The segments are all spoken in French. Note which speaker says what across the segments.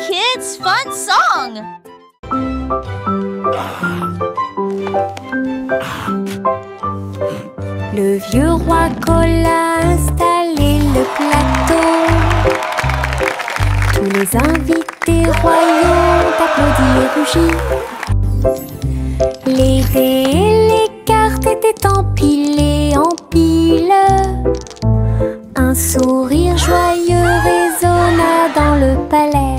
Speaker 1: kids' fun song.
Speaker 2: Le vieux roi Cole a installé le plateau. Tous les invités royaux applaudis et rugis. Les dés et les cartes étaient empilés en piles. Un sourire joyeux résonna dans le palais.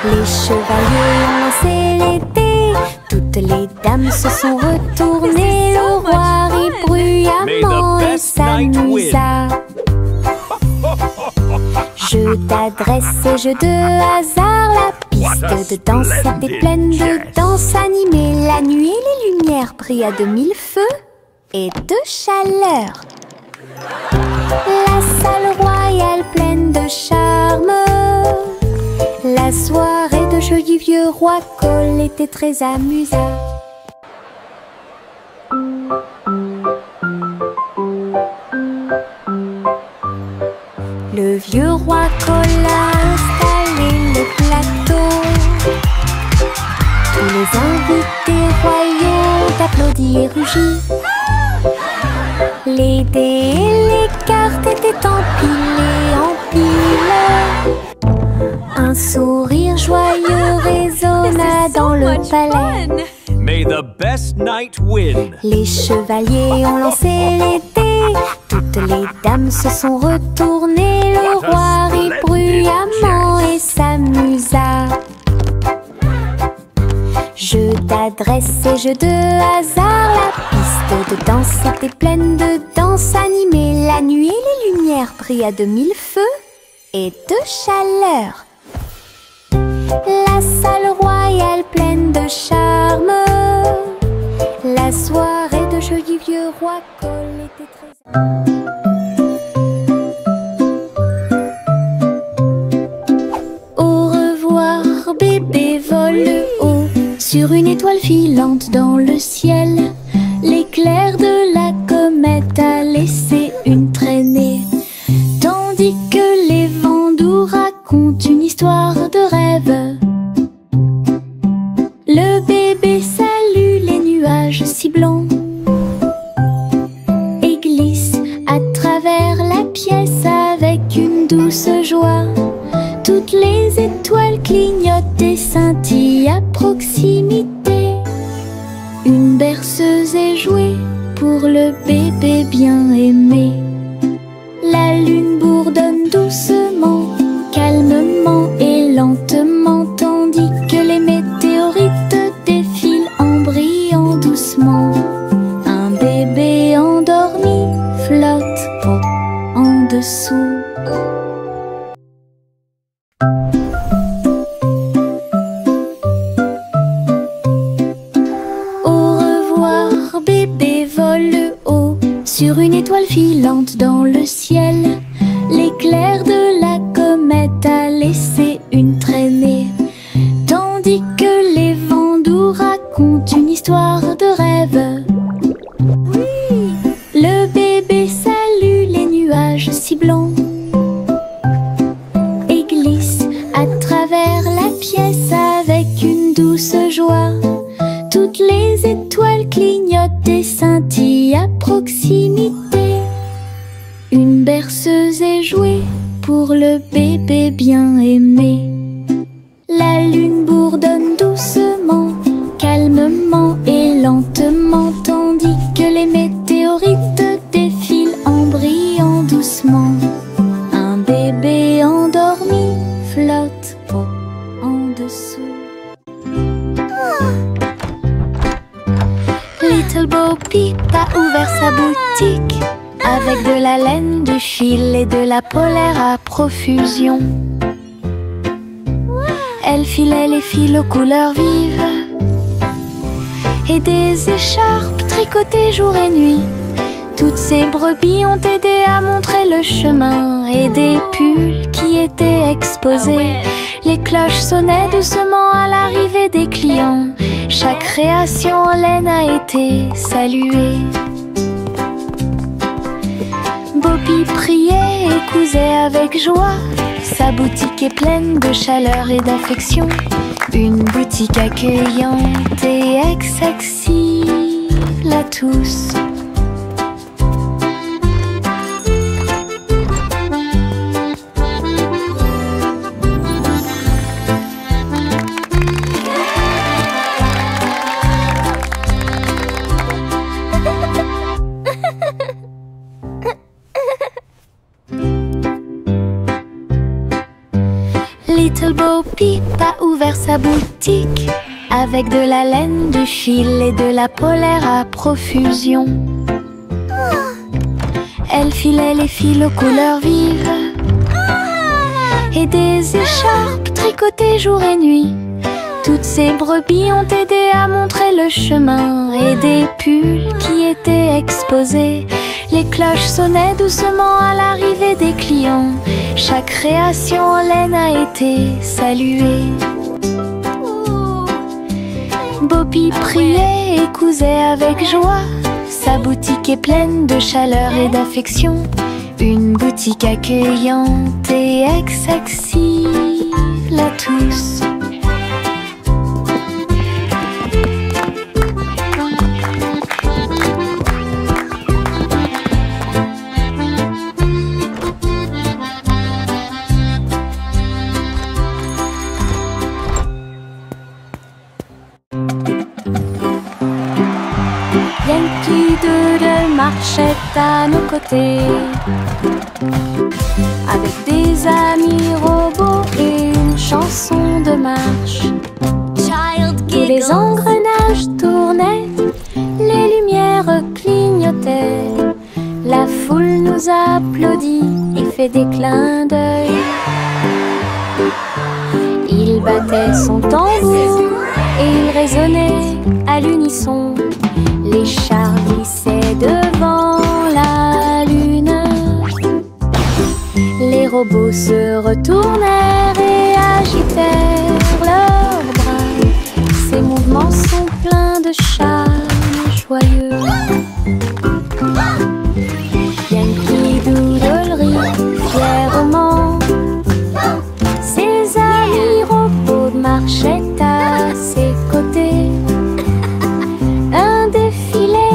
Speaker 2: Les chevaliers ont lancé les dés. Toutes les dames se sont retournées. Le roi rit bruyamment et s'amusa. Jeu d'adresse et jeu de hasard. La piste de danse était pleine de danse animée. La nuit et les lumières brillaient à de mille feux et de chaleur. La salle royale pleine de charme. La soirée de jeu du vieux roi Cole était très amusante. Le vieux roi Cole a installé le plateau. Tous les invités royaux applaudis et rugis. Les dés et les cartes étaient empilés en piles. Un sourire joyeux résonna dans le palais.
Speaker 3: May the best knight win.
Speaker 2: Les chevaliers ont lancé les dés. Toutes les dames se sont retournées. Le roi rit bruyamment et s'amusa. Jeu d'adresse et jeu de hasard. La piste de danse était pleine de danse animée. La nuit et les lumières brillaient à de mille feux et de chaleur. La salle royale pleine de charme. La soirée de jeu du vieux roi Cole était très... Au revoir bébé vole haut sur une étoile filante dans le ciel. L'éclair de la comète a laissé une traînée, tandis que les vents doux racontent une histoire de rêve. Le bébé salue les nuages si blancs et glisse à travers la pièce avec une douce joie. Toutes les étoiles clignotent et scintillent à proximité. Une berceuse est jouée pour le bébé bien aimé. La lune bourdonne doucement, calmement et lentement, tandis que les météorites défilent en brillant doucement. Un bébé endormi flotte en dessous. Au revoir bébé vole haut sur une étoile filante dans le ciel. L'éclair de la comète a laissé une traînée, tandis que les vents doux racontent une histoire de rêve. Oui. Le bébé salue les nuages si blancs et glisse à travers la pièce avec une douce joie. Toutes les étoiles clignotent et scintillent à proximité. Une berceuse est jouée pour le bébé bien aimé. La lune bourdonne doucement, calmement et lentement, tandis que les météorites défilent en brillant doucement. Un bébé endormi flotte en dessous. Little Bo Peep a ouvert sa boutique avec de la laine, du fil et de la polaire à profusion. Elle filait les fils aux couleurs vives et des écharpes tricotées jour et nuit. Toutes ces brebis ont aidé à montrer le chemin et des pulls qui étaient exposés. Les cloches sonnaient doucement à l'arrivée des clients. Chaque création en laine a été saluée. Bo Boppy priait et cousait avec joie. Sa boutique est pleine de chaleur et d'affection. Une boutique accueillante et accessible à tous. Little Bo Peep a ouvert sa boutique avec de la laine, du fil et de la polaire à profusion. Elle filait les fils aux couleurs vives et des écharpes tricotées jour et nuit. Toutes ces brebis ont aidé à montrer le chemin et des pulls qui étaient exposés. Les cloches sonnaient doucement à l'arrivée des clients. Chaque création en laine a été saluée. Boppy priait et cousait avec joie. Sa boutique est pleine de chaleur et d'affection. Une boutique accueillante et accessible à tous. Yankee Doodle marchait à nos côtés, avec des amis robots et une chanson de marche. Tous les engrenages tournaient, les lumières clignotaient. La foule nous applaudit et fait des clins d'œil. Il battait son tambour et il résonnait à l'unisson. Les chars glissaient devant la lune. Les robots se retournèrent et agitèrent leurs bras. Ces mouvements sont pleins de charme joyeux. Yankee Doodle rit fièrement. Ses amis robots marchaient à ses côtés. Un défilé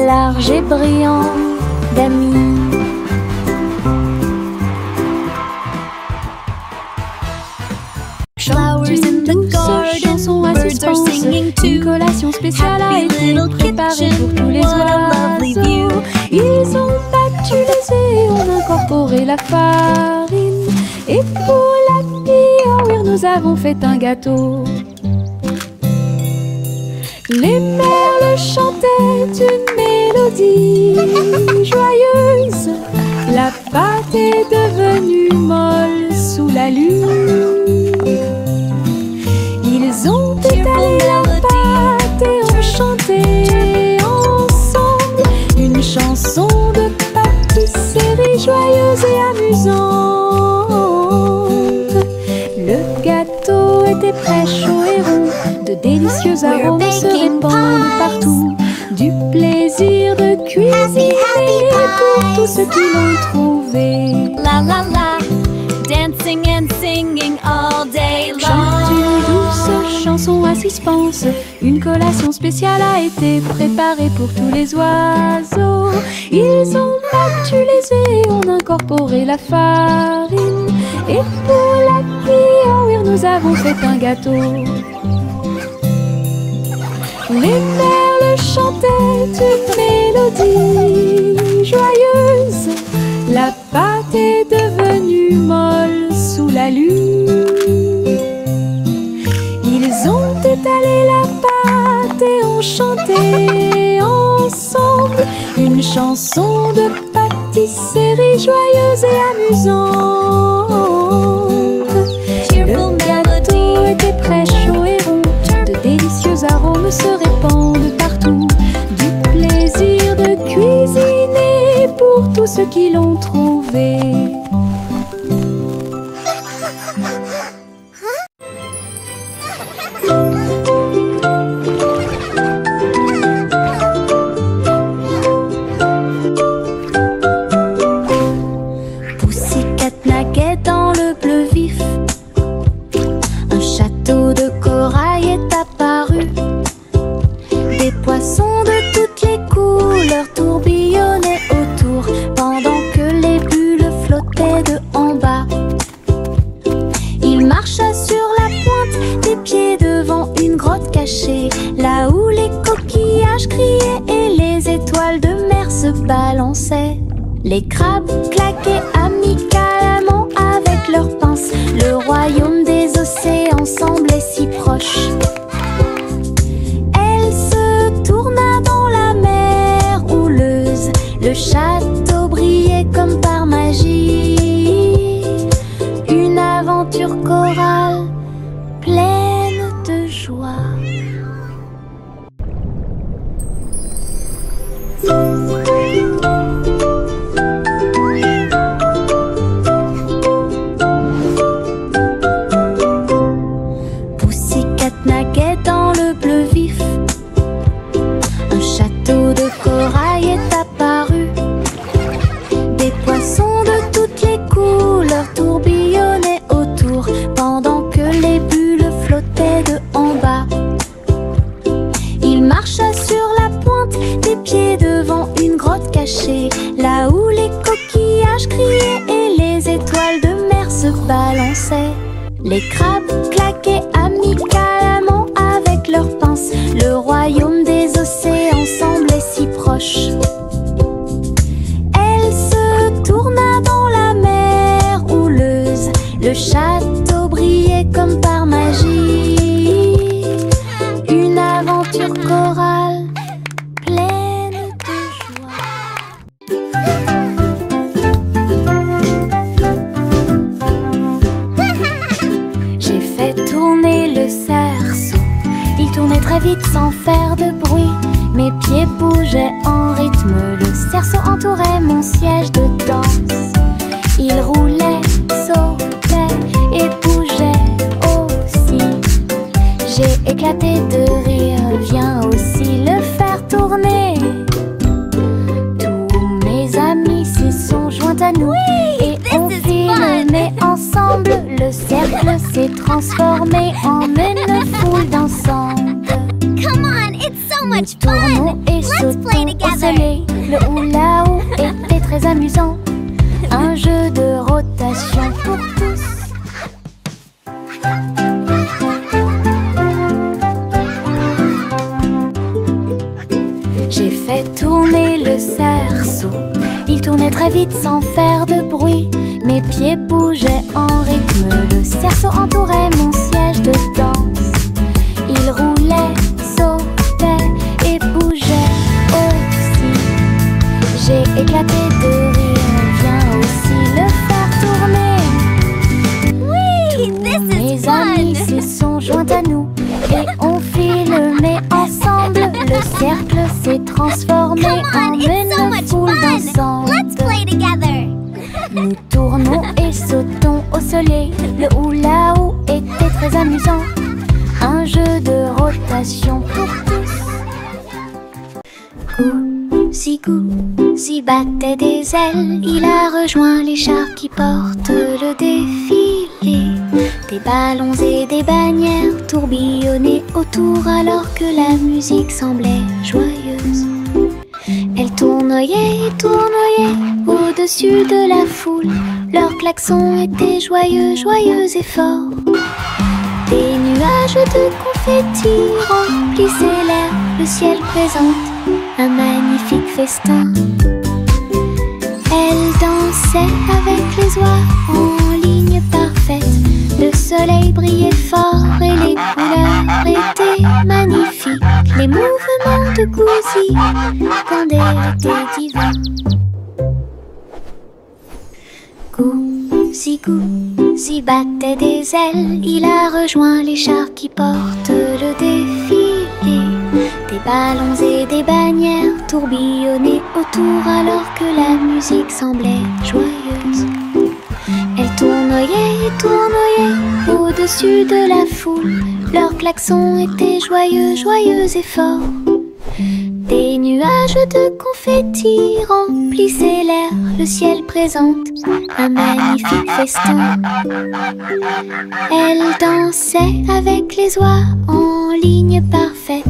Speaker 2: large et brillant d'amis.
Speaker 1: Flowers in the garden, birds are singing too.
Speaker 2: Une collation spéciale a été préparée pour tous les oiseaux. Ils ont battu les œufs et ont incorporé la farine. Et pour la Hour, nous avons fait un gâteau. Les merles chantaient une mélodie joyeuse. La pâte est devenue molle sous la lune. Ils ont étalé la pâte et ont chanté ensemble une chanson de pâtisserie joyeuse et amusante. Le gâteau était prêt, chaud et rond. De délicieux arômes se répandent partout. Du plaisir de cuisiner pour tous ceux qui l'ont trouvé.
Speaker 1: La la la, dancing and singing all day long.
Speaker 2: Chante une douce chanson à suspense. Une collation spéciale a été préparée pour tous les oiseaux. Ils ont battu les œufs et ont incorporé la farine. Et pour la Hour, nous avons fait un gâteau. Les merles chantaient une mélodie joyeuse. La pâte est devenue molle sous la lune. Ils ont étalé la pâte et ont chanté ensemble une chanson de pâtisserie joyeuse et amusante. Le gâteau était prêt, chaud et rond. De délicieux arômes se répandent partout. Du plaisir de cuisiner pour tous ceux qui l'ont trouvé. Les crabes claquaient amicalement avec leurs pinces. Le royaume des océans semblait si proche. Elle se tourna dans la mer houleuse. Le château brillait comme par magie. Une aventure chorale pleine de joie. Pussycat naguait dans le bleu vif. Un château de corail est apparu. Des poissons de toutes les couleurs tourbillonnaient autour, pendant que les bulles flottaient de en bas. Il marcha sur la pointe des pieds devant une grotte cachée, là où les coquillages criaient et les étoiles de mer se balançaient. Les crabes claquaient amicalement avec leurs pinces. Le royaume des océans semblait si proche. Elle se tourna dans la mer houleuse. Le château brillait comme par magie. Une aventure chorale pleine de joie. J'ai fait tourner le cerceau. Il tournait très vite sans faire de bruit. Mes pieds bougeaient en rythme. Le cerceau entourait mon siège de danse. Il roulait, sautait et bougeait aussi. J'ai éclaté de rire. Viens aussi le faire tourner. Tous mes amis s'y sont joints à nous. Et on filmait ensemble. Le cercle s'est transformé en une foule dansante.
Speaker 1: Come on, it's so
Speaker 2: Nous
Speaker 1: much
Speaker 2: tournons
Speaker 1: fun!
Speaker 2: et
Speaker 1: Let's play
Speaker 2: sautons au
Speaker 1: together!
Speaker 2: soleil. Le hula-hoop était très amusant. Un jeu de rotation pour tous. J'ai fait tourner le cerceau. Il tournait très vite sans faire de bruit. Mes pieds bougeaient en rythme. Le cerceau entourait mon siège de danse. Il roulait, sautait et bougeait aussi. J'ai éclaté de rire. Viens aussi le faire tourner.
Speaker 1: Whee! This
Speaker 2: Mes
Speaker 1: is
Speaker 2: amis
Speaker 1: fun!
Speaker 2: s'y sont joints à nous. Et on filmait ensemble. Le cercle s'est transformé
Speaker 1: Come
Speaker 2: en
Speaker 1: on, it's so
Speaker 2: une
Speaker 1: much
Speaker 2: foule
Speaker 1: fun!
Speaker 2: dansante.
Speaker 1: Let's play together!
Speaker 2: Nous tournons et sautons au soleil. Le hula-hoop était très amusant. Un jeu de rotation pour tous. Goosey battait des ailes. Il a rejoint les chars qui portent le défilé. Des ballons et des bannières tourbillonnaient autour alors que la musique semblait joyeuse. Elle tournoyait et tournoyait au-dessus de la foule. Leurs klaxons étaient joyeux, joyeux et forts. Des nuages de confettis remplissaient l'air. Le ciel présente un magnifique festin. Elle dansait avec les oies en ligne parfaite. Le soleil brillait fort et les couleurs étaient magnifiques. Les mouvements de Goosey quand elle était divin. Goosey battait des ailes. Il a rejoint les chars qui portent le défilé. Des ballons et des bannières tourbillonnaient autour alors que la musique semblait joyeuse. Elle tournoyait et tournoyait au-dessus de la foule. Leurs klaxons étaient joyeux, joyeux et forts. Des nuages de confettis remplissaient l'air. Le ciel présente un magnifique festin. Elle dansait avec les oies en ligne parfaite.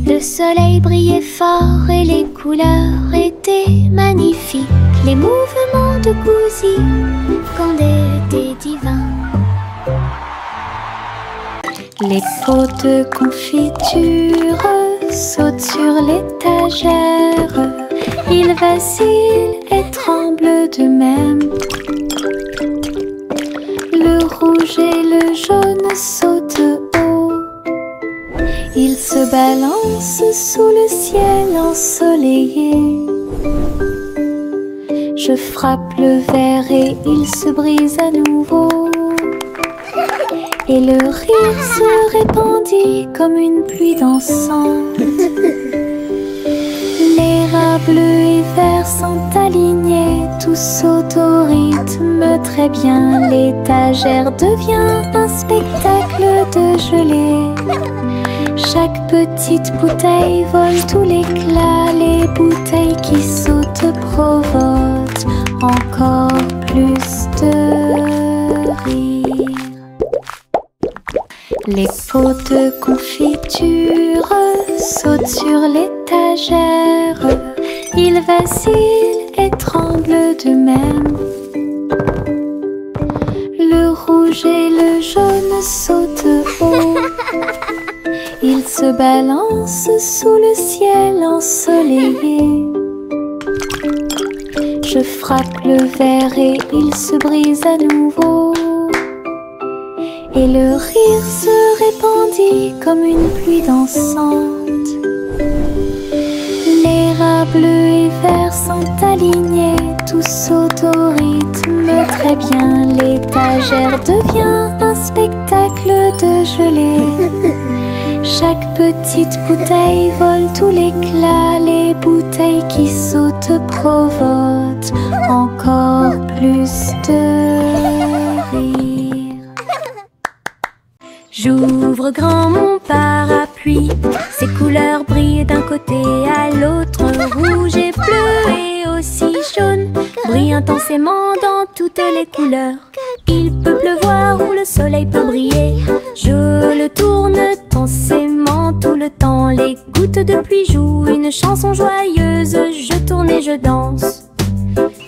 Speaker 2: Le soleil brillait fort et les couleurs étaient magnifiques. Les mouvements de Goosey quand elle était divin. Les pots de confiture sautent sur l'étagère. Ils vacillent et tremblent de même. Le rouge et le jaune sautent haut. Ils se balancent sous le ciel ensoleillé. Je frappe le verre et il se brise à nouveau. Et le rire se répandit comme une pluie dansante. Les rats bleus et verts sont alignés, tous sautent au rythme très bien. L'étagère devient un spectacle de gelée. Chaque petite bouteille vole tout l'éclat. Les bouteilles qui sautent provoquent encore plus de rire. Les pots de confiture sautent sur l'étagère. Ils vacillent et tremblent de même. Le rouge et le jaune sautent haut. Ils se balancent sous le ciel ensoleillé. Je frappe le verre et il se brise à nouveau. Et le rire se répandit comme une pluie dansante. Les rats bleus et verts sont alignés, tous sautent au rythme très bien. L'étagère devient un spectacle de gelée. Chaque petite bouteille vole tout l'éclat. Les bouteilles qui sautent provoquent encore plus de rire. J'ouvre grand mon parapluie. Ses couleurs brillent d'un côté à l'autre. Rouge et bleu et aussi jaune brillent intensément dans toutes les couleurs. Il peut pleuvoir ou le soleil peut briller. Je le tourne intensément tout le temps. Les gouttes de pluie jouent une chanson joyeuse. Je tourne et je danse.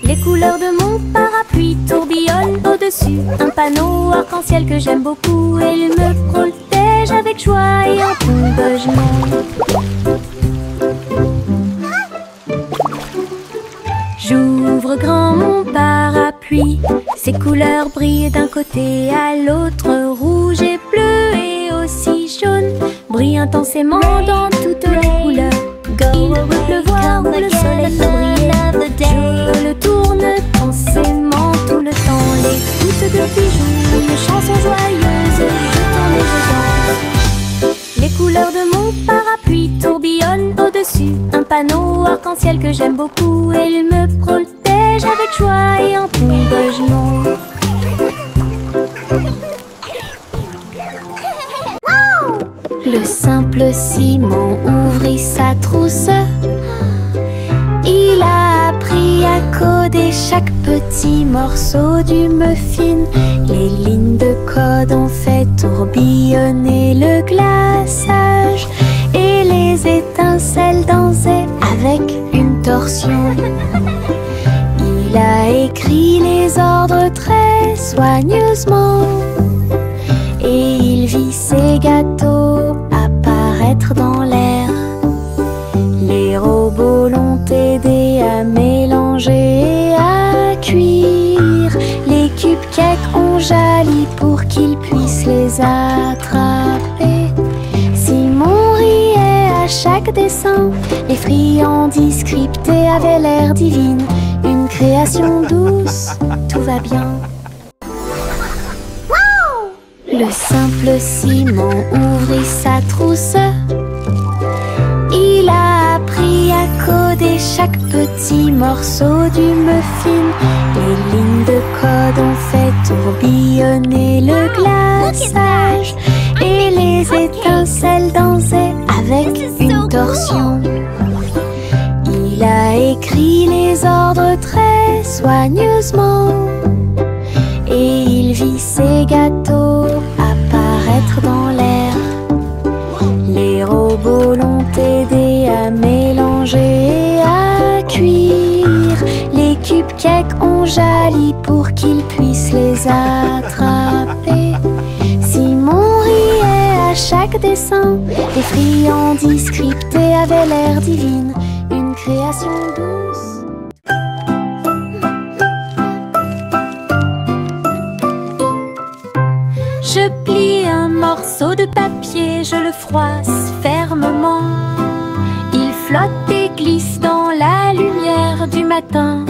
Speaker 2: Les couleurs de mon parapluie tourbillonnent au-dessus. Un panneau arc-en-ciel que j'aime beaucoup. Et il me protège avec joie et encouragement. J'ouvre grand mon parapluie. Ses couleurs brillent d'un côté à l'autre. Rouge et bleu et aussi jaune brillent intensément dans toutes les couleurs. Il peut pleuvoir ou le soleil peut briller. Je le tourne intensément tout le temps. Les gouttes de pluie jouent une chanson joyeuse. Je tourne et je danse. Les couleurs de mon parapluie tourbillonnent au-dessus. Un panneau arc-en-ciel que j'aime beaucoup. Et il me protège avec joie et encouragement. Le simple Simon ouvrit sa trousse. Il a appris à coder chaque petit morceau du muffin. Les lignes de code ont fait tourbillonner le glaçage. Et les étincelles dansaient avec une torsion. Il a écrit les ordres très soigneusement. Et il vit ses gâteaux apparaître dans l'air. Les robots l'ont aidé à mélanger et à cuire. Les cupcakes ont jali pour qu'il puisse les attraper. Simon riait à chaque dessin. Les friandises scriptées avaient l'air divine. Une création douce, tout va bien. Le simple Simon ouvrit sa trousse. Il a appris à coder chaque petit morceau du muffin. Les lignes de code ont fait tourbillonner le glaçage. Et les étincelles dansaient avec une torsion. Il a écrit les ordres très soigneusement. Et il vit ses gâteaux apparaître dans l'air. Les robots l'ont aidé à mélanger et à cuire. Les cupcakes ont jali pour qu'il puisse les attraper. Simon riait à chaque dessin. Les friandises scriptées avaient l'air divine. Une création douce. seau de papier, je le froisse fermement. Il flotte et glisse dans la lumière du matin.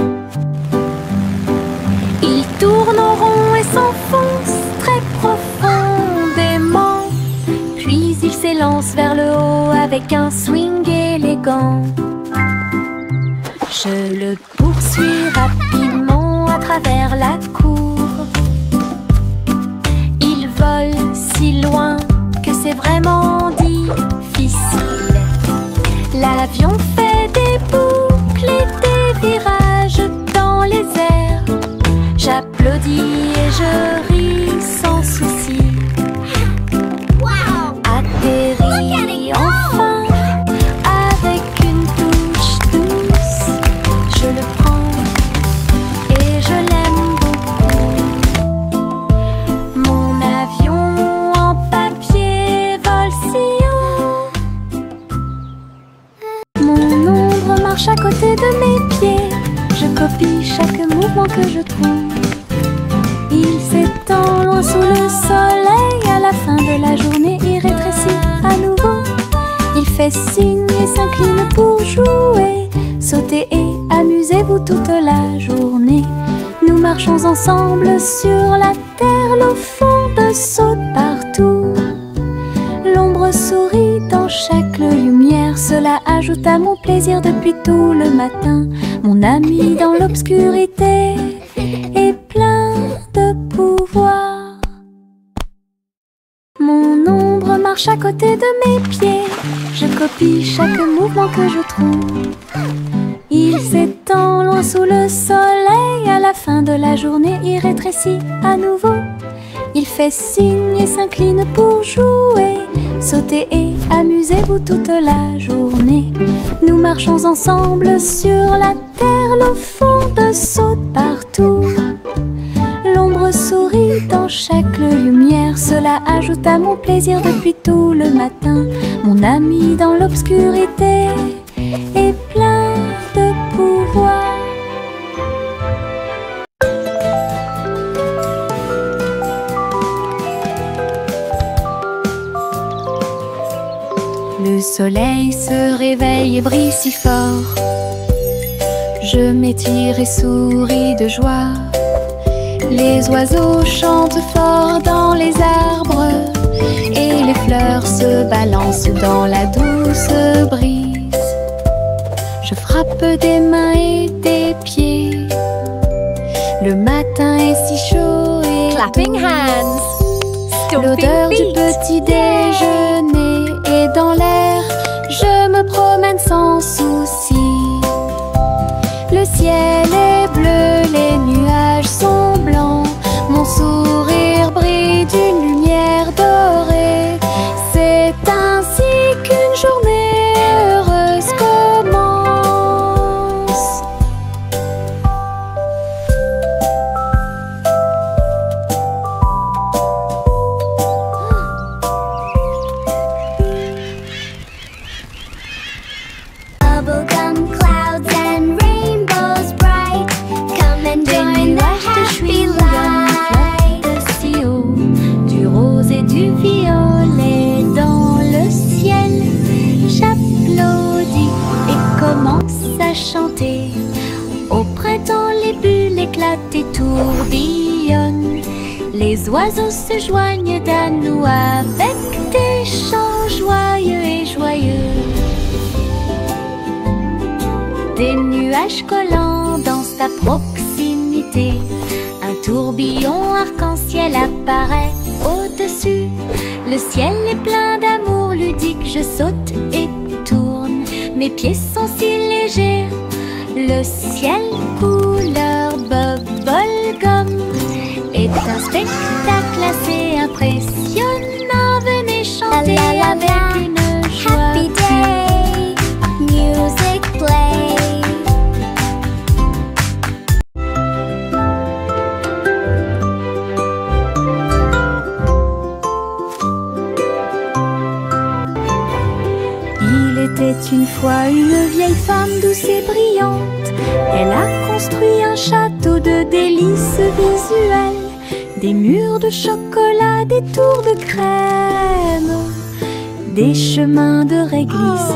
Speaker 2: Il tourne en rond et s'enfonce très profondément. Puis il s'élance vers le haut avec un swing élégant. Je le poursuis rapidement à travers la cour. Il vole si loin que c'est vraiment difficile. L'avion fait des boucles et des virages dans les airs. J'applaudis et je ris sans souci. Atterri enfin avec une touche douce. Je le prends et je l'aime beaucoup. Mon avion en papier vole si haut. Mon ombre marche à côté de mes pieds. Je copie chaque mouvement que je trouve. Il s'étend loin sous le soleil. À la fin de la journée, il rétrécit à nouveau. Il fait signe et s'incline pour jouer. Sautez et amusez-vous toute la journée. Nous marchons ensemble sur la terre. L'eau fonde saute partout. L'ombre sourit dans chaque lumière. Cela ajoute à mon plaisir depuis tout le matin. Mon ami dans l'obscurité est plein de pouvoir. Mon ombre marche à côté de mes pieds. Je copie chaque mouvement que je trouve. Il s'étend loin sous le soleil. À la fin de la journée, il rétrécit à nouveau. Il fait signe et s'incline pour jouer. Sautez et amusez-vous toute la journée. Nous marchons ensemble sur la terre. L'eau fonde saute partout. L'ombre sourit dans chaque lumière. Cela ajoute à mon plaisir depuis tout le matin. Mon ami dans l'obscurité est plein de pouvoir. Le soleil se réveille et brille si fort. Je m'étire et souris de joie. Les oiseaux chantent fort dans les arbres et les fleurs se balancent dans la douce brise. Je frappe des mains et des pieds. Le matin est si chaud et
Speaker 1: Clapping hands.
Speaker 2: l'odeur du petit déjeuner est dans l'air. Je me promène sans souci. Le ciel est bleu, les nuages sont blancs. Mon sourire brille d'une lumière dorée. C'est ainsi qu'une journée heureuse commence.
Speaker 4: Bubblegum clouds and rainbows bright. Come and join the happy light.
Speaker 2: Si haut, du rose et du violet dans le ciel. J'applaudis et commence à chanter. Au printemps, les bulles éclatent et tourbillonnent. Les oiseaux se joignent à nous avec des chants joyeux et joyeux. Des nuages collants dansent à proximité. Un tourbillon arc-en-ciel apparaît au-dessus. Le ciel est plein d'amour ludique. Je saute et tourne. Mes pieds sont si légers. Le ciel couleur bubblegum est un spectacle assez impressionnant. Venez chanter avec une joie.
Speaker 4: Happy day, music play.
Speaker 2: Il était une fois une vieille femme douce et brillante. Elle a construit un château de délices visuelles. Des murs de chocolat, des tours de crème, des chemins de réglisse,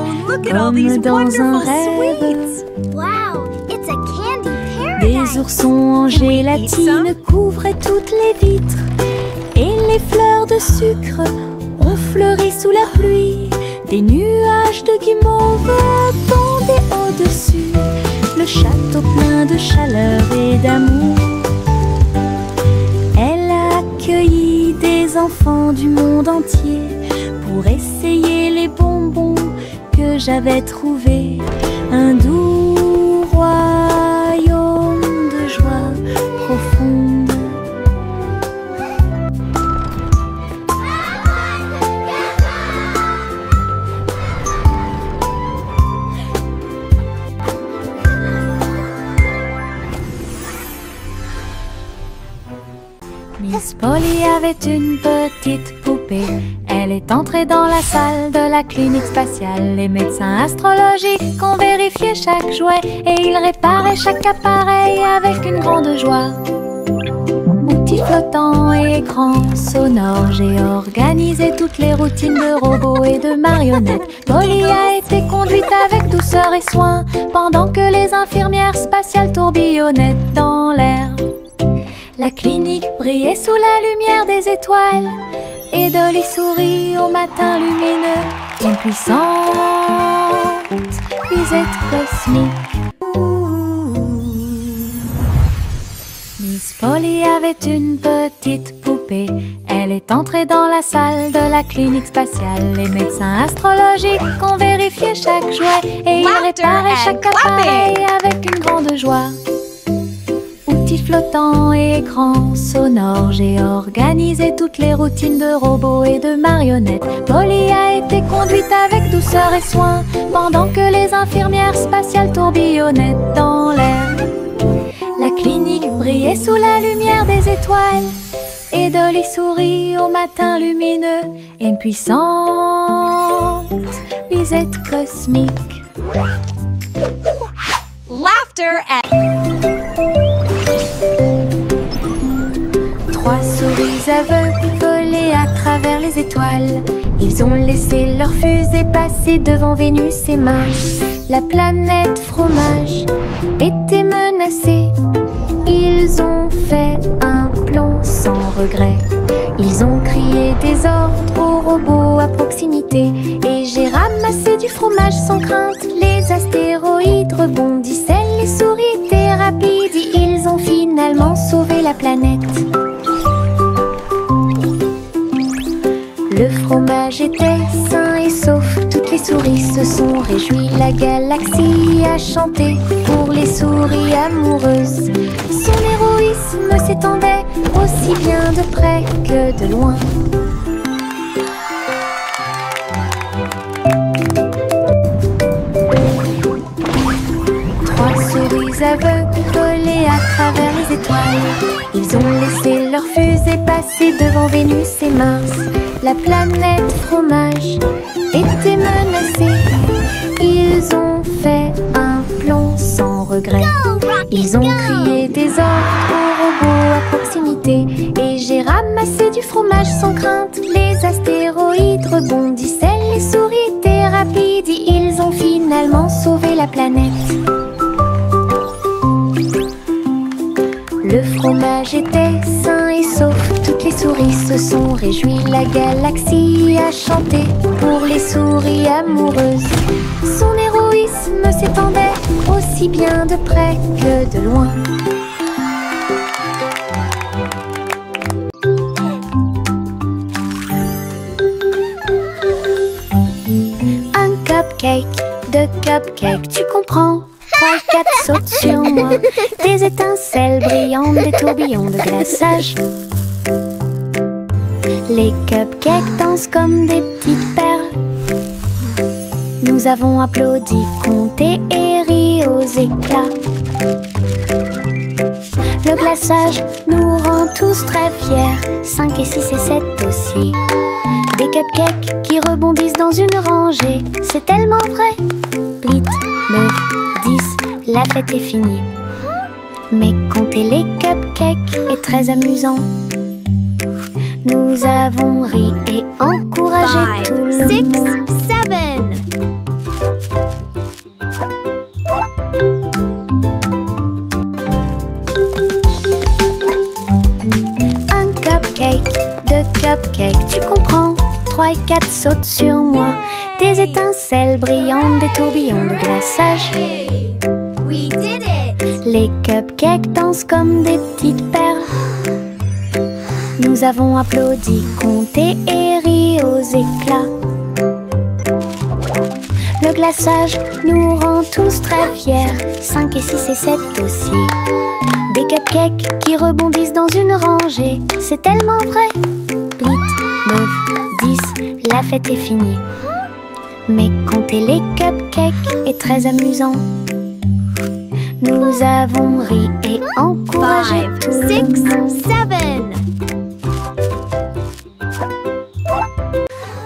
Speaker 2: comme dans un rêve.
Speaker 4: Wow, it's a candy
Speaker 2: Des
Speaker 4: paradise.
Speaker 2: oursons en gélatine couvraient toutes les vitres, et les fleurs de sucre ont fleuri sous la pluie. Des nuages de guimauve pendaient au-dessus, le château plein de chaleur et d'amour. Elle a accueilli des enfants du monde entier pour essayer les bonbons que j'avais trouvés. Un doux royaume de joie profonde. Miss Polly avait une petite poupée. Elle est entrée dans la salle de la clinique spatiale. Les médecins astrologiques ont vérifié chaque jouet et ils réparaient chaque appareil avec une grande joie. Outils flottants et écrans sonores, j'ai organisé toutes les routines de robots et de marionnettes. Polly a été conduite avec douceur et soin pendant que les infirmières spatiales tourbillonnaient dans l'air. La clinique brillait sous la lumière des étoiles et Dolly sourit au matin lumineux. Une puissante visite cosmique. Miss Polly avait une petite poupée. Elle est entrée dans la salle de la clinique spatiale. Les médecins astrologiques ont vérifié chaque jouet et ils réparaient chaque appareil avec une grande joie. Outils flottants et écrans sonores, j'ai organisé toutes les routines de robots et de marionnettes. Polly a été conduite avec douceur et soin pendant que les infirmières spatiales tourbillonnaient dans l'air. La clinique brillait sous la lumière des étoiles et Dolly sourit au matin lumineux. Une puissante visite cosmique.
Speaker 1: Laughter at.
Speaker 2: Trois souris aveugles volaient à travers les étoiles. Ils ont laissé leur fusée passer devant Vénus et Mars. La planète fromage était menacée. Ils ont fait un plan sans regret. Ils ont crié des ordres aux robots à proximité. Et j'ai ramassé du fromage sans crainte. Les astéroïdes rebondissaient, les souris étaient rapides. Ils ont finalement sauvé la planète. Le fromage était sain et sauf, toutes les souris se sont réjouies. La galaxie a chanté pour les souris amoureuses. Son héroïsme s'étendait aussi bien de près que de loin. Trois souris aveugles volaient à travers les étoiles. Ils ont laissé leur fusée passer devant Vénus et Mars. La planète fromage était menacée. Ils ont fait un plan sans regret. Ils ont crié des ordres aux robots à proximité. Et j'ai ramassé du fromage sans crainte. Les astéroïdes rebondissaient, les souris étaient rapides. Ils ont finalement sauvé la planète. Le fromage était sain et sauf, toutes les souris se sont réjouies. La galaxie a chanté pour les souris amoureuses. Son héroïsme s'étendait aussi bien de près que de loin. Un cupcake, deux cupcakes, tu comprends? 3, 4 sautent sur moi. Des étincelles brillantes, des tourbillons de glaçage. Les cupcakes dansent comme des petites perles. Nous avons applaudi, compté et ri aux éclats. Le glaçage nous rend tous très fiers. 5 et 6 et 7 aussi. Des cupcakes qui rebondissent dans une rangée. C'est tellement vrai. 8, 9, 10, la fête est finie. Mais compter les cupcakes est très amusant. Nous avons ri et encouragé tout le
Speaker 4: 5, 6,
Speaker 2: monde.
Speaker 4: 7.
Speaker 2: Un cupcake, deux cupcakes, tu comprends? 3 et 4 sautent sur moi. Des étincelles brillantes, des tourbillons de glaçage.
Speaker 4: Hey, we did it!
Speaker 2: Les cupcakes dansent comme des petites perles. Nous avons applaudi, compté et ri aux éclats. Le glaçage nous rend tous très fiers. 5 et 6 et 7 aussi. Des cupcakes qui rebondissent dans une rangée. C'est tellement vrai. 8, 9, 10, la fête est finie. Mais compter les cupcakes est très amusant. Nous avons ri et encouragé
Speaker 4: 5,
Speaker 2: tout le
Speaker 4: 6,
Speaker 2: monde.
Speaker 4: 7.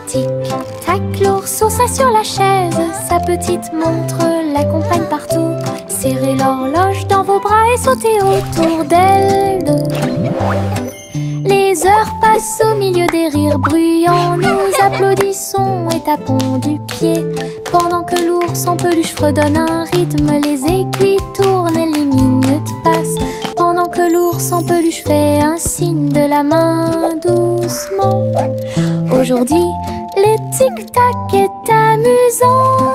Speaker 2: Tic-tac, l'ours sauta sur la chaise. Sa petite montre l'accompagne partout. Serrez l'horloge dans vos bras et sautez autour d'elle deux. Les heures passent au milieu des rires bruyants. Nous applaudissons et tapons du pied. Pendant que l'ours en peluche fredonne un rythme, les aiguilles tournent et les minutes passent. Pendant que l'ours en peluche fait un signe de la main doucement. Aujourd'hui, le tic-tac est amusant.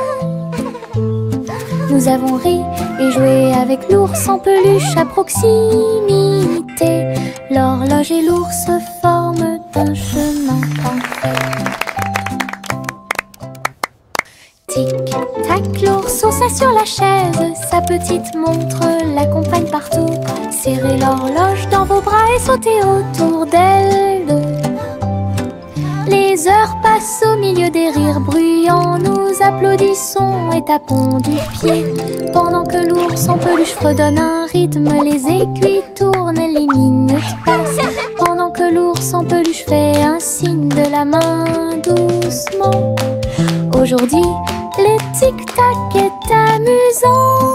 Speaker 2: Nous avons ri et joué avec l'ours en peluche à proximité. L'horloge et l'ours forment un chemin parfait. Tic-tac, l'ours sauta sur la chaise. Sa petite montre l'accompagne partout. Serrez l'horloge dans vos bras et sautez autour d'elle deux. Les heures passent au milieu des rires bruyants. Nous applaudissons et tapons du pied. Pendant que l'ours en peluche fredonne un rythme, les aiguilles tournent et les minutes passent. Pendant que l'ours en peluche fait un signe de la main doucement. Aujourd'hui, le tic-tac est amusant.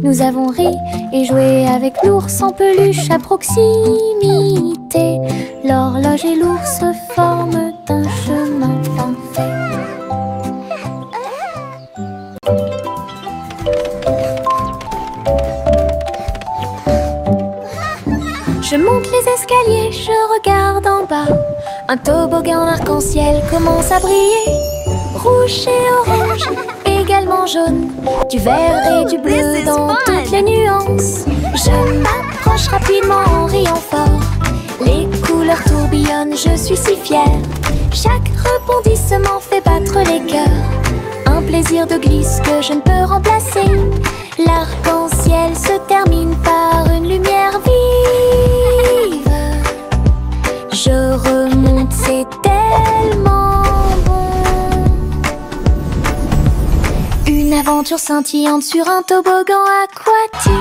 Speaker 2: Nous avons ri et joué avec l'ours en peluche à proximité. L'horloge et l'ours forment un chemin parfait. Je monte les escaliers, je regarde en bas. Un toboggan arc-en-ciel commence à briller. Rouge et orange, également jaune. Du vert et du bleu
Speaker 4: This is
Speaker 2: dans
Speaker 4: fun.
Speaker 2: toutes les nuances. Je m'approche rapidement en riant fort. Les couleurs tourbillonnent, je suis si fière. Chaque rebondissement fait battre les cœurs. Un plaisir de glisse que je ne peux remplacer. L'arc-en-ciel se termine par une lumière vive. Je remonte, c'est tellement bon. Une aventure scintillante sur un toboggan aquatique.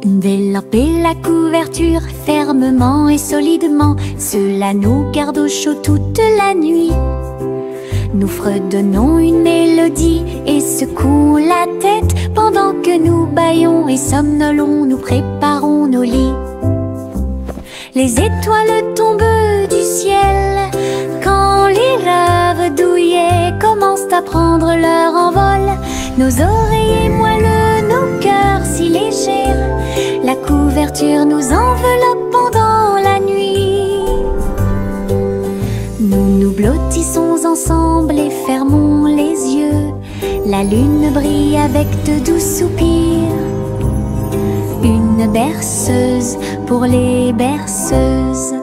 Speaker 2: Envelopper la couverture fermement et solidement, cela nous garde au chaud toute la nuit. Nous fredonnons une mélodie et secouons la tête pendant que nous bâillons et somnolons, nous préparons nos lits. Les étoiles tombent du ciel quand les rêves douillets commencent à prendre leur envol. Nos oreillers moelleux, nos cœurs si légers, la couverture nous enveloppe pendant la nuit. Nous nous blottissons ensemble et fermons les yeux. La lune brille avec de doux soupirs. Une berceuse pour les berceuses.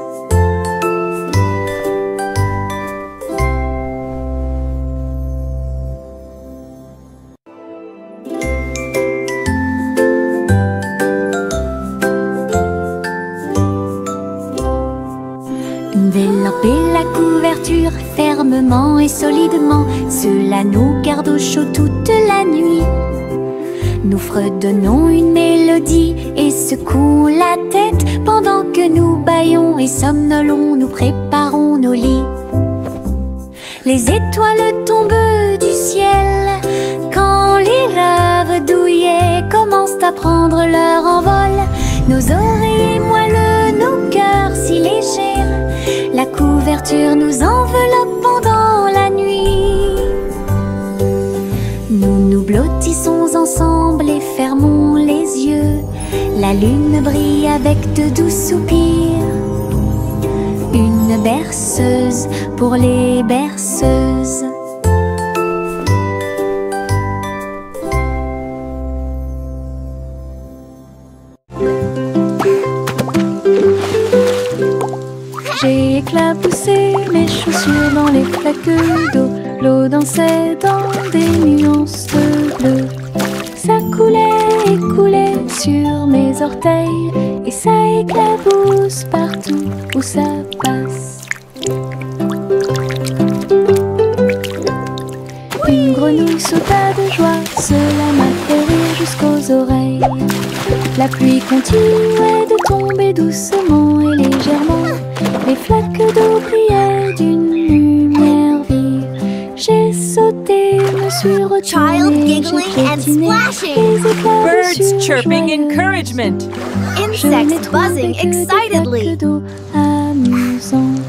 Speaker 2: Envelopper la couverture fermement et solidement, cela nous garde au chaud toute la nuit. Nous fredonnons une mélodie et secouons la tête pendant que nous bâillons et somnolons, nous préparons nos lits. Les étoiles tombent du ciel quand les laves douillées commencent à prendre leur envol. Nos oreilles moelleux, nos cœurs si légers, la couverture nous enveloppe pendant la nuit. Nous nous blottissons ensemble et fermons les yeux. La lune brille avec de doux soupirs. Une berceuse pour les berceuses. J'ai éclaboussé mes chaussures dans les flaques d'eau. L'eau dansait dans des nuances de bleu. Ça coulait et coulait sur mes orteils, et ça éclabousse partout où ça passe. Une grenouille sauta de joie, cela m'a fait rire jusqu'aux oreilles. La pluie continuait de tomber doucement et légèrement. Les flaques d'eau brillaient d'une lumière vive. J'ai sauté, me suis retournée, j'ai piétiné les éclats
Speaker 5: Birds chirping encouragement.
Speaker 4: Insects buzzing excitedly.
Speaker 2: d'eau amusantes.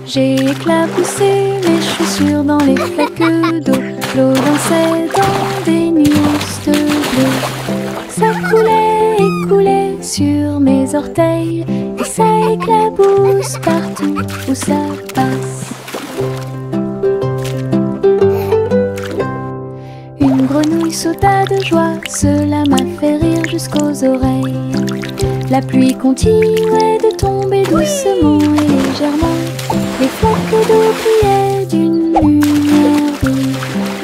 Speaker 2: J'ai éclaboussé mes chaussures dans les flaques d'eau. L'eau dansait dans des nuances de bleu. Ça coulait et coulait sur mes orteils, et ça éclabousse partout où ça passe. Une grenouille sauta de joie, cela m'a fait rire jusqu'aux oreilles. La pluie continuait de tomber doucement et légèrement. Les flaques d'eau brillaient d'une lumière vive.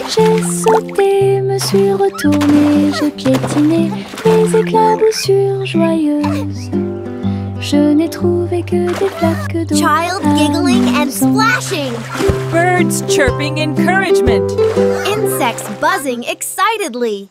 Speaker 2: J'ai sauté, me suis retournée, j'ai piétiné les éclaboussures joyeuses. Je n'ai trouvé que des flaques d'eau
Speaker 4: Child giggling and
Speaker 2: amusantes.
Speaker 4: splashing.
Speaker 5: Birds chirping encouragement.
Speaker 4: Insects buzzing excitedly.